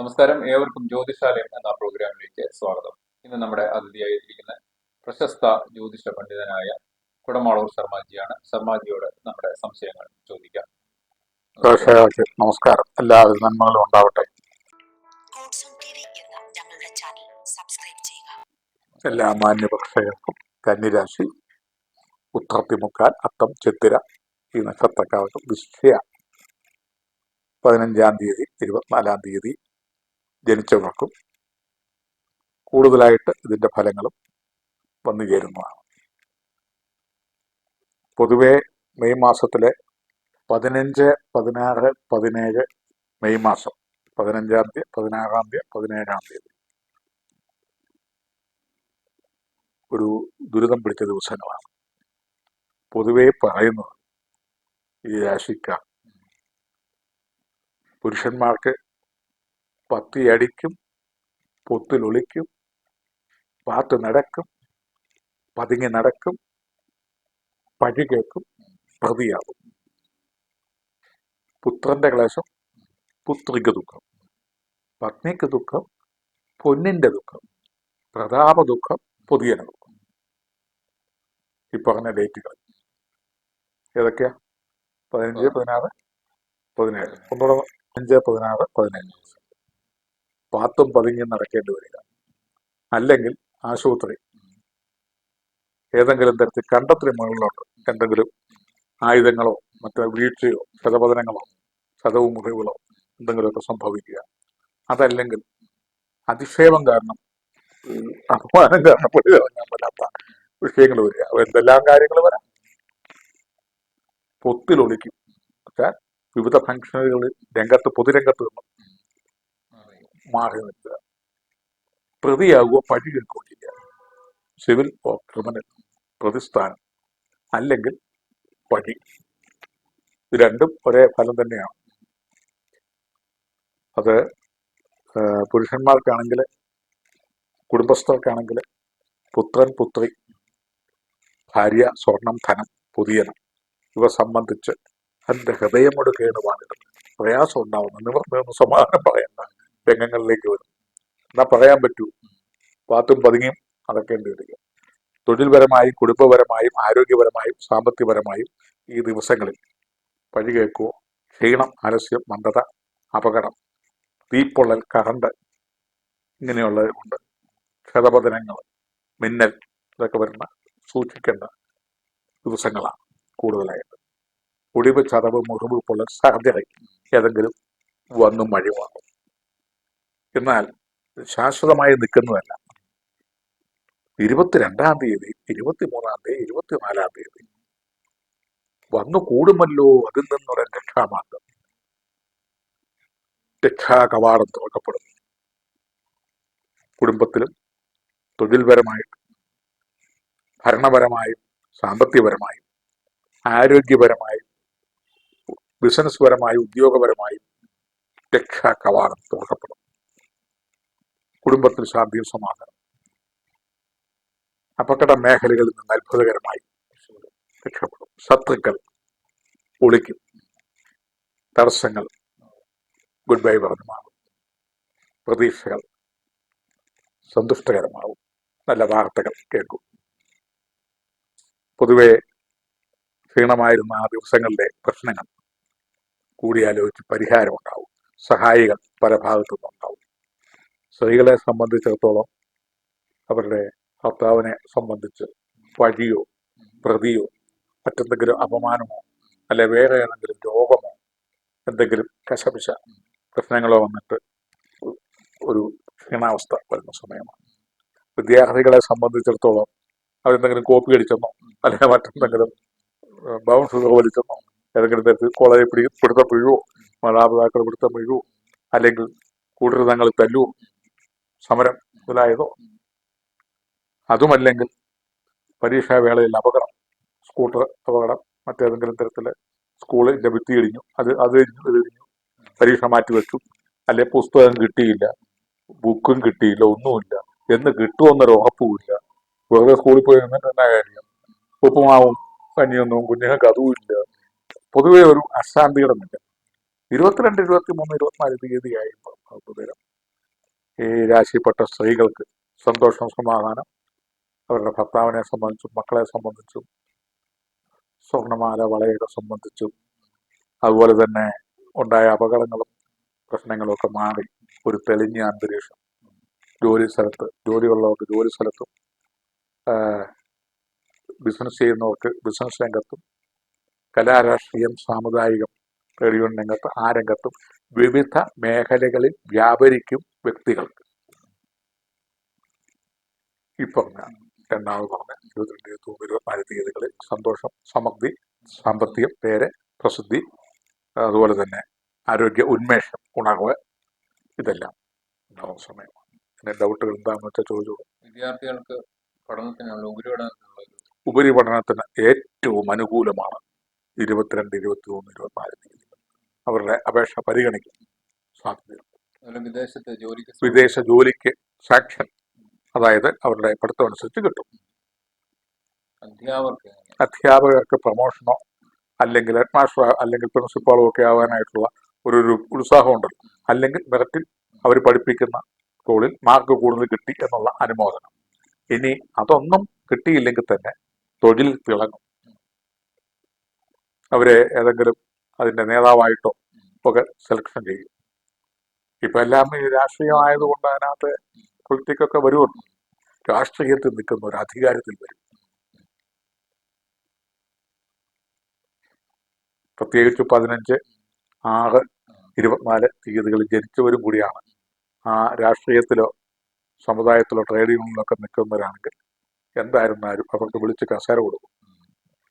നമസ്കാരം, ഏവർക്കും ജ്യോതിശാലയം എന്ന പ്രോഗ്രാമിലേക്ക് സ്വാഗതം. ഇന്ന് നമ്മുടെ അതിഥിയായിരിക്കുന്ന പ്രശസ്ത ജ്യോതിഷ പണ്ഡിതനായ കുടമാളൂർ ശർമാജിയാണ്. ശർമാജിയോട് നമ്മുടെ സംശയങ്ങൾ ചോദിക്കാം. നമസ്കാരം. എല്ലാവരും നന്മകളും ഉണ്ടാവട്ടെ. എല്ലാ മാന്യപ്രേക്ഷകർക്കും കന്നിരാശി, ഉത്രത്തിമുക്കാൽ, അത്തം, ചിത്തിര ഈ നക്ഷത്രക്കാർക്കും വിഷയ 15-ാം തീയതി 24-ാം തീയതി ജനിച്ചവർക്കും കൂടുതലായിട്ട് ഇതിന്റെ ഫലങ്ങളും വന്നു ചേരുന്നതാണ്. പൊതുവെ മെയ് മാസത്തിലെ 15, 16, 17 മെയ് മാസം 15-ാം തീയതി, 16-ാം തീയതി, 17-ാം തീയതി ഒരു ദുരിതം പിടിച്ച ദിവസങ്ങളാണ്. പൊതുവെ പറയുന്നത് ഈ രാശിക്കാർ പുരുഷന്മാർക്ക് പത്തിയടിക്കും, പൊത്തിലൊളിക്കും, പാത്ത് നടക്കും, പതുങ്ങി നടക്കും, പഴി കേൾക്കും, പ്രതിയാകും. പുത്രന്റെ ക്ലേശം പുത്രിക്ക് ദുഃഖം, പത്നിക്ക് ദുഃഖം, പൊന്നിന്റെ ദുഃഖം, പ്രതാപ ദുഃഖം, പൊതിയന ദുഃഖം. ഈ പറഞ്ഞ ഡേറ്റുകൾ ഏതൊക്കെയാ? 15, 16, 17. ഒന്നുകൂടെ 5, 16, 17. പാത്തും പതുങ്ങിയും നടക്കേണ്ടി വരിക, അല്ലെങ്കിൽ ആശുപത്രി, ഏതെങ്കിലും തരത്തിൽ കണ്ടത്തിന് മുകളിലോട്ട് എന്തെങ്കിലും ആയുധങ്ങളോ മറ്റോ വീഴ്ചയോ ക്ഷതപതനങ്ങളോ ക്ഷതവും മുറിവുകളോ എന്തെങ്കിലുമൊക്കെ സംഭവിക്കുക. അതല്ലെങ്കിൽ അധിക്ഷേപം കാരണം, അപമാനം കാരണം വെളിയിറങ്ങാൻ പറ്റാത്ത വിഷയങ്ങൾ വരിക. എന്തെല്ലാം കാര്യങ്ങൾ വരാം. പൊത്തിലൊളിക്കും. വെച്ചാൽ വിവിധ ഫംഗ്ഷനുകളിൽ രംഗത്ത്, പൊതുരംഗത്ത് നിന്നും മാറി നിൽക്കുക. പ്രതിയാകുക, പഴി കേൾക്കുകയോ ചെയ്യുക. സിവിൽ ഓർ ക്രിമിനൽ പ്രതിസ്ഥാനം അല്ലെങ്കിൽ പഴി. ഇത് രണ്ടും ഒരേ ഫലം തന്നെയാണ്. അത് പുരുഷന്മാർക്കാണെങ്കിൽ, കുടുംബസ്ഥർക്കാണെങ്കിൽ പുത്രൻ, പുത്രി, ഭാര്യ, സ്വർണം, ധനം, പൊതിയനം ഇവ സംബന്ധിച്ച് തന്റെ ഹൃദയമോട് കേടുപാടുകൾ പ്രയാസം ഉണ്ടാവുന്ന, നിവർന്ന് സമാധാനം പറയണ്ട രംഗങ്ങളിലേക്ക് വരും. എന്നാ പറയാൻ പറ്റൂ, പാത്തും പതുങ്ങിയും നടക്കേണ്ടി വരിക. തൊഴിൽപരമായും കുടുംബപരമായും ആരോഗ്യപരമായും സാമ്പത്തികപരമായും ഈ ദിവസങ്ങളിൽ പഴി കേൾക്കുവോ, ക്ഷീണം, ആലസ്യം, മന്ദത, അപകടം, തീപ്പൊള്ളൽ, കറണ്ട് ഇങ്ങനെയുള്ളത് കൊണ്ട് ക്ഷതപതനങ്ങൾ, മിന്നൽ ഇതൊക്കെ വരുന്ന സൂക്ഷിക്കേണ്ട ദിവസങ്ങളാണ് കൂടുതലായിട്ട്. ഒടിവ്, ചതവ്, മുറിവ്, പൊള്ളൽ, സർജറി ഏതെങ്കിലും വന്നും മഴിവാകും. എന്നാൽ ശാശ്വതമായി നിൽക്കുന്നതല്ല. 22-ാം തീയതി, 23-ാം തീയതി, 24-ാം തീയതി വന്നു കൂടുമല്ലോ അതിൽ നിന്നൊരു രക്ഷാമാർഗം, രക്ഷാകവാടം തുറക്കപ്പെടും. കുടുംബത്തിലും തൊഴിൽപരമായിട്ടും ഭരണപരമായും സാമ്പത്തികപരമായും ആരോഗ്യപരമായും ബിസിനസ് പരമായും ഉദ്യോഗപരമായും രക്ഷാകവാടം തുറക്കപ്പെടും. കുടുംബത്തിൽ ശാന്തിയും സമാധാനം. അപകട മേഖലകളിൽ നിന്ന് അത്ഭുതകരമായി രക്ഷപ്പെടും. ശത്രുക്കൾ ഒളിക്കും. തടസ്സങ്ങൾ ഗുഡ് ബൈ പറഞ്ഞു മാറും. പ്രതീക്ഷകൾ സന്തുഷ്ടകരമാവും. നല്ല വാർത്തകൾ കേൾക്കും. പൊതുവെ ക്ഷീണമായിരുന്ന ആ ദിവസങ്ങളിലെ പ്രശ്നങ്ങൾ കൂടിയാലോചിച്ച് പരിഹാരം ഉണ്ടാവും. സഹായികൾ പല ഭാഗത്തു നിന്നുണ്ടാവും. സ്ത്രീകളെ സംബന്ധിച്ചിടത്തോളം അവരുടെ ഭർത്താവിനെ സംബന്ധിച്ച് പഴിയോ പ്രതിയോ മറ്റെന്തെങ്കിലും അപമാനമോ അല്ലെ വേറെ ഏതെങ്കിലും രോഗമോ എന്തെങ്കിലും കശപിശ പ്രശ്നങ്ങളോ വന്നിട്ട് ഒരു ക്ഷീണാവസ്ഥ വരുന്ന സമയമാണ്. വിദ്യാർത്ഥികളെ സംബന്ധിച്ചിടത്തോളം അവരെന്തെങ്കിലും കോപ്പി അടിച്ചെന്നോ അല്ലെങ്കിൽ മറ്റെന്തെങ്കിലും ബൗൺസ് വലിച്ചെന്നോ ഏതെങ്കിലും തരത്തിൽ കോളേജിൽ പിടുത്തം വീഴുവോ, മാതാപിതാക്കൾ പിടുത്തം വീഴുവോ, അല്ലെങ്കിൽ കൂടുതൽ തങ്ങൾ തല്ലുവോ, സമരം മുതലായതോ, അതുമല്ലെങ്കിൽ പരീക്ഷാവേളയിൽ അപകടം, സ്കൂട്ടർ അപകടം, മറ്റേതെങ്കിലും തരത്തിൽ സ്കൂളിന്റെ ഭിത്തി ഇടിഞ്ഞു, അത് ഇടിഞ്ഞു, പരീക്ഷ മാറ്റിവെച്ചു, അല്ലെ പുസ്തകം കിട്ടിയില്ല, ബുക്കും കിട്ടിയില്ല, ഒന്നുമില്ല, എന്ന് കിട്ടുമെന്നൊരു ഉറപ്പുമില്ല. വെറുതെ സ്കൂളിൽ പോയി നിന്നിട്ട് എന്നാ കാര്യം? ഉപ്പുമാവും കഞ്ഞിയൊന്നും കുഞ്ഞുങ്ങൾക്ക് അതുമില്ല. പൊതുവെ ഒരു അശാന്തിയുടെ നില. 22, 23, 24 തീയതി ആയപ്പോൾ ഈ രാശിപ്പെട്ട സ്ത്രീകൾക്ക് സന്തോഷം, സമാധാനം അവരുടെ ഭർത്താവിനെ സംബന്ധിച്ചും മക്കളെ സംബന്ധിച്ചും സ്വർണ്ണമാല വളയൊക്കെ സംബന്ധിച്ചും അതുപോലെ തന്നെ ഉണ്ടായ അപകടങ്ങളും പ്രശ്നങ്ങളും ഒക്കെ മാറി ഒരു തെളിഞ്ഞ അന്തരീക്ഷം ജോലി സ്ഥലത്ത്, ജോലിയുള്ളവർക്ക് ജോലി സ്ഥലത്തും ബിസിനസ് ചെയ്യുന്നവർക്ക് ബിസിനസ് രംഗത്തും കലാരാഷ്ട്രീയം സാമുദായികം റേഡിയോ രംഗത്ത് ആ രംഗത്തും വിവിധ മേഖലകളിൽ വ്യാപരിക്കും വ്യക്തികൾക്ക് ഈ പറഞ്ഞ രണ്ടാമത് പറഞ്ഞ 22, 23, 24 തീയതികളിൽ സന്തോഷം, സമൃദ്ധി, സാമ്പത്തികം, പേര്, പ്രസിദ്ധി, അതുപോലെ തന്നെ ആരോഗ്യ ഉന്മേഷം, ഉണർവ് ഇതെല്ലാം ഉണ്ടാവുന്ന സമയമാണ്. പിന്നെ ഡൗട്ടുകൾ എന്താണെന്ന് വെച്ചാൽ ചോദിച്ചോളൂ. വിദ്യാർത്ഥികൾക്ക് പഠനത്തിനുള്ള ഉപരിപഠനത്തിന് ഏറ്റവും അനുകൂലമാണ് 22, 23, 24 തീയതി അവരുടെ അപേക്ഷ പരിഗണിക്കും സാധ്യതയുണ്ട്. വിദേശ ജോലിക്ക് സാക്ഷൻ, അതായത് അവരുടെ പഠിത്തം അനുസരിച്ച് കിട്ടും. അധ്യാപകർക്ക് പ്രമോഷനോ അല്ലെങ്കിൽ ഹെഡ് മാസ്റ്റർ അല്ലെങ്കിൽ പ്രിൻസിപ്പാളോ ഒക്കെ ആവാനായിട്ടുള്ള ഒരു ഉത്സാഹമുണ്ടല്ലോ, അല്ലെങ്കിൽ മെറിറ്റിൽ അവർ പഠിപ്പിക്കുന്ന സ്കൂളിൽ മാർക്ക് കൂടുതൽ കിട്ടി എന്നുള്ള അനുമോദനം. ഇനി അതൊന്നും കിട്ടിയില്ലെങ്കിൽ തന്നെ തൊഴിൽ തിളങ്ങും. അവരെ ഏതെങ്കിലും അതിന്റെ നേതാവായിട്ടോ ഒക്കെ സെലക്ഷൻ ചെയ്യും. ഇപ്പൊ എല്ലാം ഈ രാഷ്ട്രീയമായതുകൊണ്ട് അതിനകത്ത് പൊളിറ്റിക്കൊക്കെ വരുമല്ലോ. രാഷ്ട്രീയത്തിൽ നിൽക്കുന്ന ഒരു അധികാരത്തിൽ വരും. പ്രത്യേകിച്ച് 15, 6, 24 തീയതികളിൽ ജനിച്ചവരും കൂടിയാണ് ആ രാഷ്ട്രീയത്തിലോ സമുദായത്തിലോ ട്രേഡ് യൂണിയനിലൊക്കെ നിൽക്കുന്നവരാണെങ്കിൽ എന്തായിരുന്നാലും അവർക്ക് വിളിച്ച് കസേര കൊടുക്കും,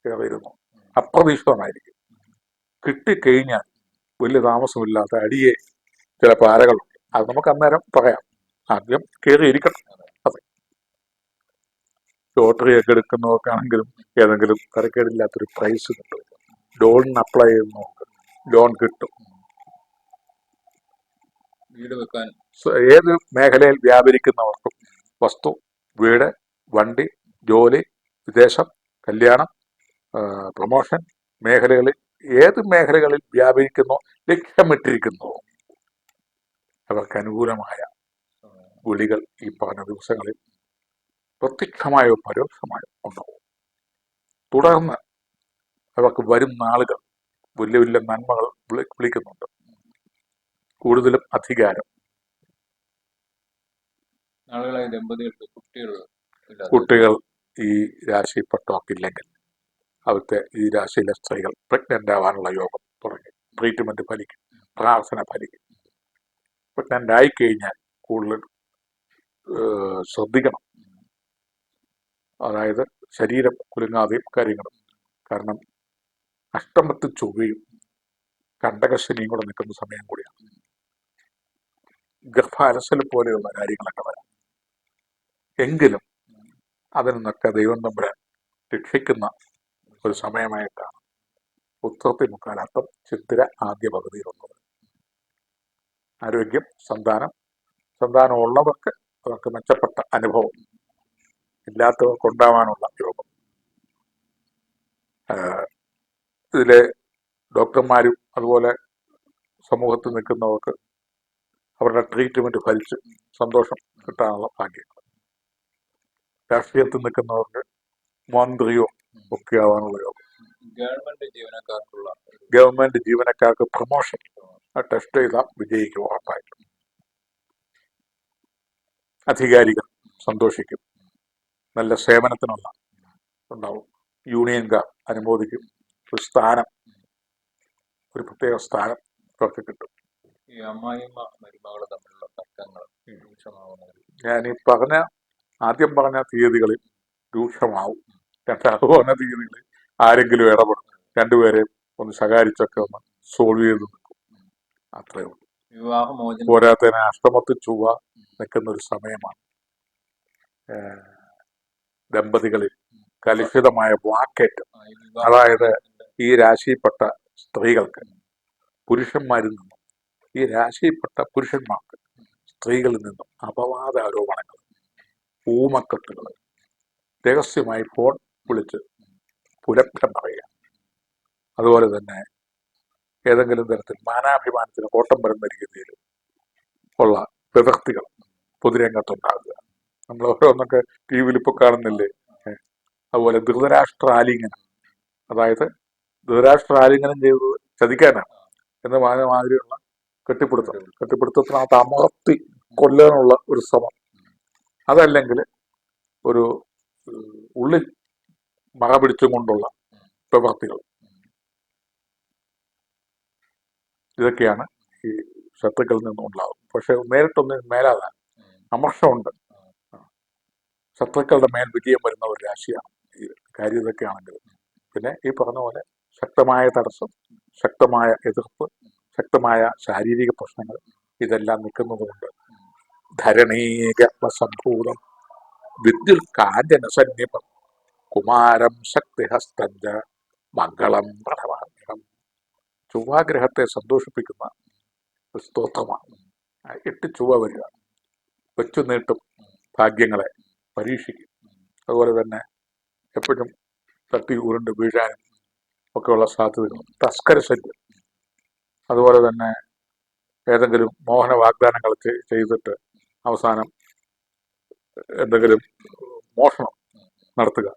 കയറിയിരുന്നു. അപ്രതീക്ഷിതമായിരിക്കും. കിട്ടിക്കഴിഞ്ഞാൽ വലിയ താമസമില്ലാത്ത അടിയെ ചില പാരകളുണ്ട്. അത് നമുക്ക് അന്നേരം പറയാം. ആദ്യം കയറിയിരിക്കണം. അതെ, ലോട്ടറി ഒക്കെ എടുക്കുന്നവർക്കാണെങ്കിലും ഏതെങ്കിലും തരക്കേടില്ലാത്തൊരു പ്രൈസ് കിട്ടും. ലോണിന് അപ്ലൈ ചെയ്യുന്നവർക്ക് ലോൺ കിട്ടും. വീട് വെക്കാൻ ഏത് മേഖലയിൽ വ്യാപരിക്കുന്നവർക്കും വസ്തു, വീട്, വണ്ടി, ജോലി, വിദേശം, കല്യാണം, പ്രൊമോഷൻ മേഖലകളിൽ ഏത് മേഖലകളിൽ വ്യാപരിക്കുന്നോ ലക്ഷ്യമിട്ടിരിക്കുന്നോ അവർക്ക് അനുകൂലമായ വിളികൾ ഈ പറഞ്ഞ ദിവസങ്ങളിൽ പ്രത്യക്ഷമായോ പരോക്ഷമായോ ഉണ്ടാവും. തുടർന്ന് അവർക്ക് വരും നാളുകൾ വലിയ വലിയ നന്മകൾ വിളിക്കുന്നുണ്ട്. കൂടുതലും അധികാരം. കുട്ടികൾ ഈ രാശിപ്പെട്ടവർക്കില്ലെങ്കിൽ അവിടുത്തെ ഈ രാശിയിലെ സ്ത്രീകൾ പ്രഗ്നന്റ് ആവാനുള്ള യോഗം തുടങ്ങി. ട്രീറ്റ്മെന്റ് ഫലിക്കും, പ്രാർത്ഥന ഫലിക്കും. പ്രഗ്നന്റ് ആയിക്കഴിഞ്ഞാൽ കൂടുതൽ ശ്രദ്ധിക്കണം. അതായത് ശരീരം കുലുങ്ങാതെയും കാര്യങ്ങളും. കാരണം അഷ്ടമത്തിൽ ചൊവ്വയും കണ്ടകശനിയും കൂടെ നിൽക്കുന്ന സമയം കൂടിയാണ്. ഗർഭാലസൽ പോലെയുള്ള കാര്യങ്ങളൊക്കെ വരാം. എങ്കിലും അതിൽ നിന്നൊക്കെ ദൈവം തമ്പുരാൻ രക്ഷിക്കുന്ന ഒരു സമയമായിട്ടാണ് ഉത്രത്തി മുക്കാലത്തം ചിത്തിര ആദ്യ പകുതിയിലുള്ളത്. ആരോഗ്യം, സന്താനം ഉള്ളവർക്ക് അവർക്ക് മെച്ചപ്പെട്ട അനുഭവം, ഇല്ലാത്തവർക്ക് ഉണ്ടാവാനുള്ള യോഗം. ഇതിലെ ഡോക്ടർമാരും അതുപോലെ സമൂഹത്തിൽ നിൽക്കുന്നവർക്ക് അവരുടെ ട്രീറ്റ്മെന്റ് ഫലിച്ച് സന്തോഷം കിട്ടാനുള്ള ഭാഗ്യങ്ങൾ. രാഷ്ട്രീയത്തിൽ നിൽക്കുന്നവർക്ക് മന്ത്രിയോ ഒക്കെ ആവാനുള്ള യോഗം. ഗവൺമെന്റ് ജീവനക്കാർക്ക് പ്രൊമോഷൻ ടെസ്റ്റ് ചെയ്താൽ വിജയിക്കും ഉറപ്പായിട്ടും. അധികാരികൾ സന്തോഷിക്കും, നല്ല സേവനത്തിനുള്ള ഉണ്ടാവും. യൂണിയൻകാർ അനുമോദിക്കും. ഒരു സ്ഥാനം, ഒരു പ്രത്യേക സ്ഥാനം ഇവർക്ക് കിട്ടും. ഞാൻ ഈ ആദ്യം പറഞ്ഞ തീയതികളിൽ രൂക്ഷമാവും. രണ്ടാമത് പറഞ്ഞ തീയതികളിൽ ആരെങ്കിലും ഇടപെടും. രണ്ടുപേരെയും ഒന്ന് ശകാരിച്ചൊക്കെ ഒന്ന് സോൾവ് ചെയ്ത് നിൽക്കും. അത്രേ ഉള്ളൂ. പോരാത്തതിന് അഷ്ടമത്തിൽ ചൊവ്വ നിൽക്കുന്ന ഒരു സമയമാണ്. ദമ്പതികളിൽ കലുഷിതമായ വാക്കേറ്റം, അതായത് ഈ രാശിയിൽപ്പെട്ട സ്ത്രീകൾക്ക് പുരുഷന്മാരിൽ നിന്നും, ഈ രാശിയിൽപ്പെട്ട പുരുഷന്മാർക്ക് സ്ത്രീകളിൽ നിന്നും അപവാദ ആരോപണങ്ങൾ, ഊമക്കെട്ടുകൾ, രഹസ്യമായി ഫോൺ വിളിച്ച് പുലഭ്യം പറയുക, അതുപോലെ തന്നെ ഏതെങ്കിലും തരത്തിൽ മാനാഭിമാനത്തിന് കോട്ടം വരുന്ന രീതിയിൽ ഉള്ള വിഭക്തികൾ, പൊതുരംഗത്തുണ്ടാകുക. നമ്മൾ ഓരോന്നൊക്കെ ടി വിയിൽ ഇപ്പോൾ കാണുന്നില്ലേ? ഏ, അതുപോലെ ധൃതരാഷ്ട്രാലിംഗനം, അതായത് ധൃതരാഷ്ട്രാലിംഗനം ചെയ്തത് ചതിക്കാനാണ് എന്ന് പറഞ്ഞ മാതിരിയുള്ള കെട്ടിപ്പിടുത്തത്തിനകത്ത് അമർത്തി കൊല്ലാനുള്ള ഒരു ശ്രമം, അതല്ലെങ്കിൽ ഒരു ഉള്ളിൽ മറ പിടിച്ചും കൊണ്ടുള്ള പ്രവർത്തികൾ, ഇതൊക്കെയാണ് ഈ ശത്രുക്കളിൽ നിന്നുണ്ടാകും. പക്ഷെ നേരിട്ടൊന്നും മേലാതാൻ അമർഷമുണ്ട്. ശത്രുക്കളുടെ മേൽ വിജയം വരുന്ന ഒരു രാശിയാണ് ഈ കാര്യം. ഇതൊക്കെയാണെങ്കിൽ പിന്നെ ഈ പറഞ്ഞ പോലെ ശക്തമായ തടസ്സം, ശക്തമായ എതിർപ്പ്, ശക്തമായ ശാരീരിക പ്രശ്നങ്ങൾ ഇതെല്ലാം നിൽക്കുന്നതുകൊണ്ട് ധരണീഗർഭ സംഭൂതം വിദ്യുൽ കാഞ്ചന സന്നിപം കുമാരം ശക്തിഹസ്തഞ്ച മംഗളം പ്രണവാഗ്രം. ചൊവ്വാഗ്രഹത്തെ സന്തോഷിപ്പിക്കുന്ന ഒരു സ്തോത്രമാണ്. 8 ചൊവ്വ വരിക, വെച്ചു നീട്ടും ഭാഗ്യങ്ങളെ, പരീക്ഷിക്കും. അതുപോലെ തന്നെ എപ്പോഴും തട്ടി ഉരുണ്ട് വീഴാനും ഒക്കെയുള്ള സാധ്യതകൾ, തസ്കര ശല്യം, അതുപോലെ തന്നെ ഏതെങ്കിലും മോഹന വാഗ്ദാനങ്ങൾ ചെയ്തിട്ട് അവസാനം എന്തെങ്കിലും മോഷണം നടത്തുക,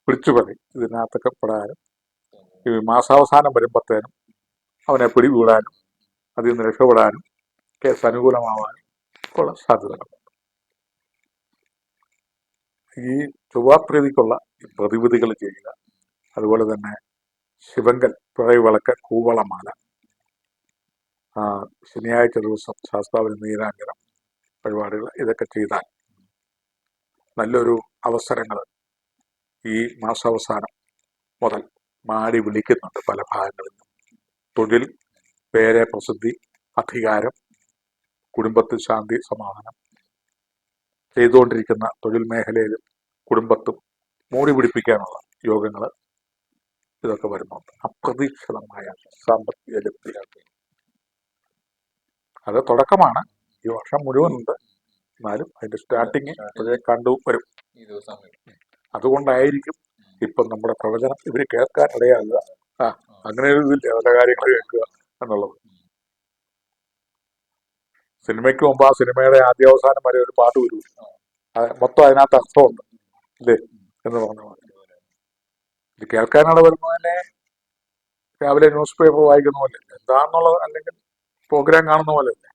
പിടിച്ചുപറി, ഇതിനകത്തൊക്കെ പെടാനും ഈ മാസാവസാനം വരുമ്പോഴത്തേനും അവനെ പിടികൂടാനും അതിൽ നിന്ന് രക്ഷപ്പെടാനും കേസ് അനുകൂലമാവാനും ഉള്ള സാധ്യതകൾ. ഈ ചൊവ്വാപ്രീതിക്കുള്ള പ്രതിവിധികൾ ചെയ്യുക. അതുപോലെ തന്നെ ശിവങ്കൽ, പിറവിളക്ക്, കൂവളമാല, ശനിയാഴ്ച ദിവസം ശാസ്താവിന് നീരാഞ്ജനം പരിപാടികൾ, ഇതൊക്കെ ചെയ്താൽ നല്ലൊരു അവസരങ്ങൾ ഈ മാസാവസാനം മുതൽ മാടി വിളിക്കുന്നുണ്ട് പല ഭാഗങ്ങളിൽ നിന്നും. തൊഴിൽ, പേര്, പ്രസിദ്ധി, അധികാരം, കുടുംബത്തിൽ ശാന്തി, സമാധാനം, ചെയ്തുകൊണ്ടിരിക്കുന്ന തൊഴിൽ മേഖലയിലും കുടുംബത്തും മൂടി പിടിപ്പിക്കാനുള്ള യോഗങ്ങൾ ഇതൊക്കെ വരുന്നുണ്ട്. അപ്രതീക്ഷിതമായ സാമ്പത്തിക ലബ്ധി, അത് തുടക്കമാണ്. ഈ വർഷം മുഴുവനുണ്ട്, എന്നാലും അതിന്റെ സ്റ്റാർട്ടിങ് ഇപ്പോഴേ കണ്ടു വരും. അതുകൊണ്ടായിരിക്കും ഇപ്പം നമ്മുടെ പ്രവചനം ഇവർ കേൾക്കാൻ ഇടയാകുക. അങ്ങനെ ഒരു ഇതില്ല, പല കാര്യങ്ങൾ കേൾക്കുക എന്നുള്ളത്. സിനിമയ്ക്ക് മുമ്പ് ആ സിനിമയുടെ ആദ്യാവസാനം വരെ ഒരു പാട്ട് വരും, മൊത്തം അതിനകത്ത് അർത്ഥമുണ്ട് ഇല്ലേ എന്ന് പറഞ്ഞ പോലെ. ഇത് കേൾക്കാനാണ് വരുന്നതന്നെ രാവിലെ ന്യൂസ് പേപ്പർ വായിക്കുന്ന പോലെ എന്താണെന്നുള്ളത്, അല്ലെങ്കിൽ പ്രോഗ്രാം കാണുന്ന പോലെ അല്ലേ.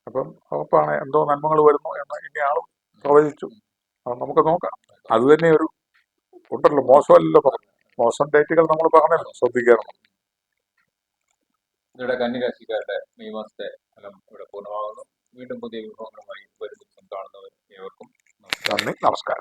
അപ്പം ഉറപ്പാണ് എന്തോ നന്മകൾ വരുന്നു എന്ന് ഇനിയാളും പ്രവചിച്ചു. അത് നമുക്ക് നോക്കാം. അത് തന്നെ ഒരു ഉണ്ടല്ലോ, മോശമല്ലല്ലോ പറഞ്ഞു. മോശം ഡേറ്റുകൾ നമ്മൾ പറഞ്ഞല്ലോ, ശ്രദ്ധിക്കണം. ഇതോടെ കന്നിരാശിക്കാരുടെ മെയ് മാസത്തെ ഫലം ഇവിടെ പൂർണ്ണമാകുന്നു. വീണ്ടും പുതിയ വിഭവങ്ങളുമായി വരും ദിവസം കാണുന്നവർ ഏവർക്കും നന്ദി, നമസ്കാരം.